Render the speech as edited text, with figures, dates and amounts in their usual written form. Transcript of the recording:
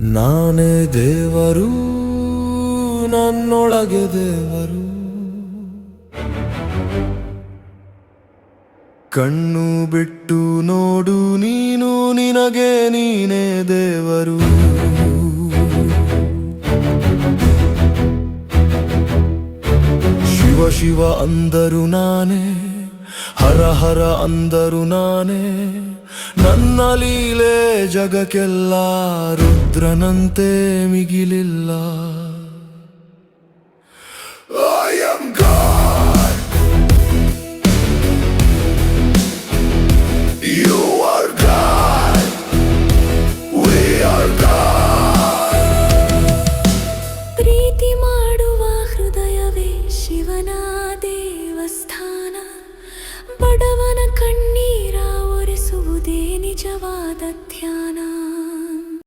ನಾನೇ ದೇವರು, ನನ್ನೊಳಗೆ ದೇವರು. ಕಣ್ಣು ಬಿಟ್ಟು ನೋಡು ನೀನು, ನಿನಗೆ ನೀನೇ ದೇವರು. ಶಿವ ಶಿವ ಅಂದರು ನಾನೇ, ಹರ ಹರ ಅಂದರು ನಾನೇ. ನನ್ನ ಲೀಲೆ ಜಗಕ್ಕೆಲ್ಲ ರುದ್ರನಂತೆ ಮಿಗಿಲಿಲ್ಲ.